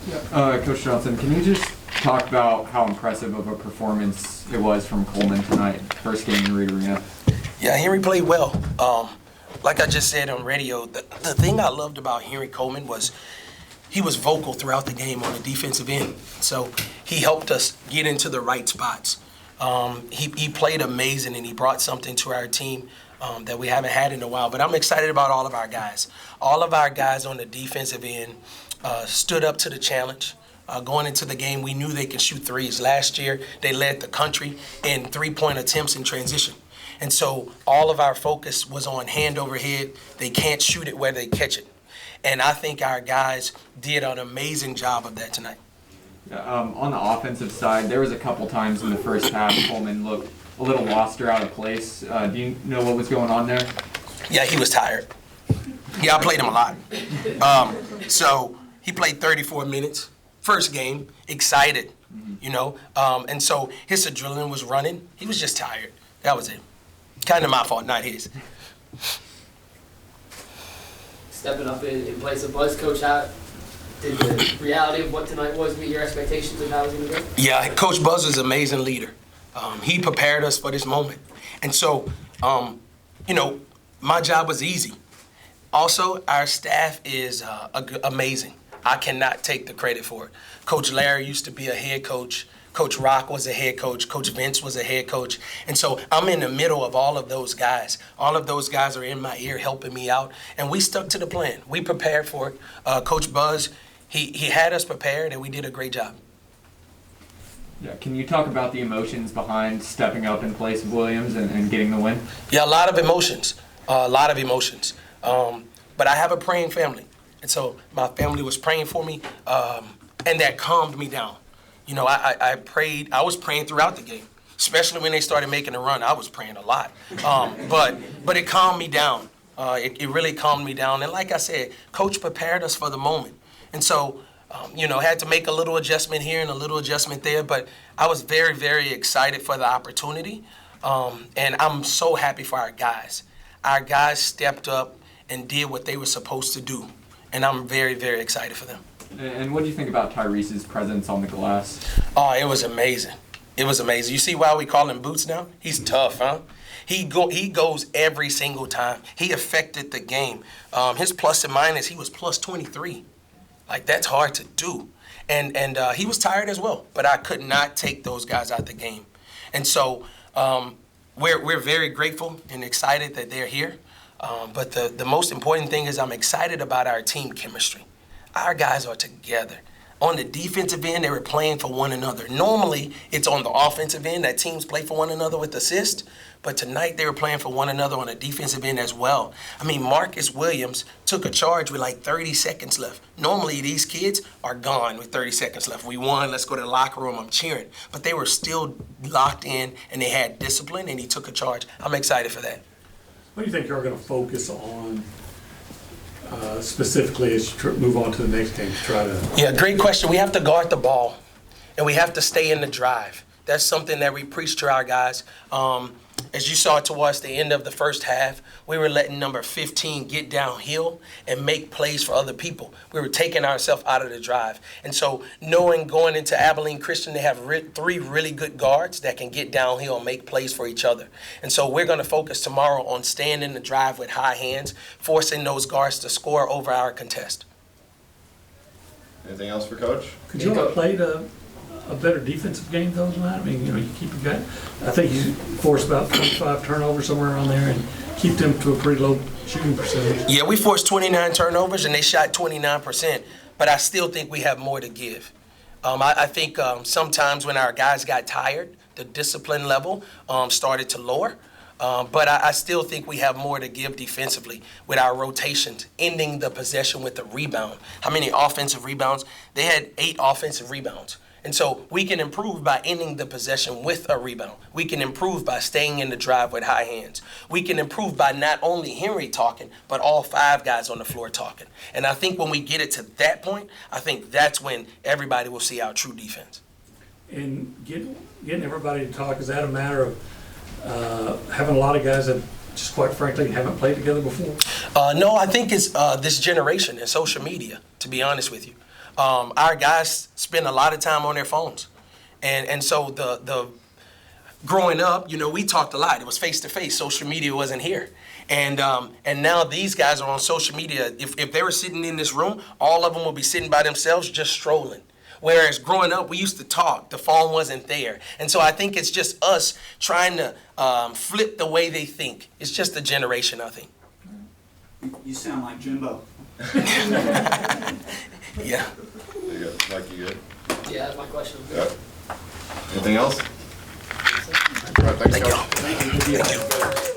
Coach Johnson, can you just talk about how impressive of a performance it was from Coleman tonight, first game in Reed Arena? Yeah, Henry played well. Like I just said on radio, the thing I loved about Henry Coleman was he was vocal throughout the game on the defensive end. So he helped us get into the right spots. He played amazing, and he brought something to our team that we haven't had in a while. But I'm excited about all of our guys. All of our guys on the defensive end stood up to the challenge. Going into the game, we knew they could shoot threes. Last year, they led the country in three-point attempts in transition. And so all of our focus was on hand over head. They can't shoot it where they catch it. And I think our guys did an amazing job of that tonight. On the offensive side, there was a couple times in the first half Coleman looked a little lost or out of place. Do you know what was going on there? Yeah, he was tired. Yeah, I played him a lot. So he played 34 minutes, first game, excited, and so his adrenaline was running. He was just tired. That was it. Kind of my fault, not his. Stepping up in place of Buzz, Coach, how did the reality of what tonight was meet your expectations of how it was going to go? Yeah, Coach Buzz is an amazing leader. He prepared us for this moment. And so, my job was easy. Also, our staff is amazing. I cannot take the credit for it. Coach Larry used to be a head coach. Coach Rock was a head coach. Coach Vince was a head coach. And so I'm in the middle of all of those guys. All of those guys are in my ear helping me out. And we stuck to the plan. We prepared for it. Coach Buzz, he had us prepared, and we did a great job. Yeah, can you talk about the emotions behind stepping up in place of Williams and getting the win? Yeah, a lot of emotions. But I have a praying family. And so my family was praying for me, and that calmed me down. I prayed. I was praying throughout the game, especially when they started making a run. I was praying a lot. But it calmed me down. It really calmed me down. And like I said, Coach prepared us for the moment. And so, had to make a little adjustment here and a little adjustment there. But I was very, very excited for the opportunity. And I'm so happy for our guys. Our guys stepped up and did what they were supposed to do. And I'm very, very excited for them. And what do you think about Tyrese's presence on the glass? Oh, it was amazing. It was amazing. You see why we call him Boots now? He's tough, huh? He goes every single time. He affected the game. His plus and minus, he was plus 23. Like, that's hard to do. And he was tired as well. But I could not take those guys out the game. And so we're very grateful and excited that they're here. But the most important thing is I'm excited about our team chemistry. Our guys are together. On the defensive end, they were playing for one another. Normally, it's on the offensive end that teams play for one another with assists. But tonight, they were playing for one another on the defensive end as well. I mean, Marcus Williams took a charge with like 30 seconds left. Normally, these kids are gone with 30 seconds left. We won. Let's go to the locker room. I'm cheering. But they were still locked in, and they had discipline, and he took a charge. I'm excited for that. What do you think you're going to focus on specifically as you move on to the next game to try to? Yeah, great question. We have to guard the ball, and we have to stay in the drive. That's something that we preach to our guys. As you saw towards the end of the first half, we were letting number 15 get downhill and make plays for other people. We were taking ourselves out of the drive. And so knowing going into Abilene Christian, they have three really good guards that can get downhill and make plays for each other. And so we're going to focus tomorrow on staying in the drive with high hands, forcing those guards to score over our contest. Anything else for Coach? Could you have played a better defensive game though tonight? I mean, you keep your guy. I think you forced about 25 turnovers somewhere around there and keep them to a pretty low shooting percentage. Yeah, we forced 29 turnovers and they shot 29%, but I still think we have more to give. I think sometimes when our guys got tired, the discipline level started to lower. But I still think we have more to give defensively with our rotations, ending the possession with a rebound. How many offensive rebounds? They had 8 offensive rebounds. And so we can improve by ending the possession with a rebound. We can improve by staying in the drive with high hands. We can improve by not only Henry talking, but all 5 guys on the floor talking. And I think when we get it to that point, I think that's when everybody will see our true defense. And getting everybody to talk, is that a matter of having a lot of guys that just quite frankly haven't played together before? No, I think it's this generation and social media, to be honest with you. our guys spend a lot of time on their phones. And so the growing up, you know, we talked a lot. It was face to face. Social media wasn't here. And now these guys are on social media. If they were sitting in this room, all of them will be sitting by themselves just strolling. Whereas growing up, we used to talk. The phone wasn't there. And so I think it's just us trying to flip the way they think. It's just a generation, I think. You sound like Jimbo. Yeah. You good? Mike, you good? Yeah, that's my question. Yep. Anything else? All right, thanks, Thank Coach. y'all. Thank you.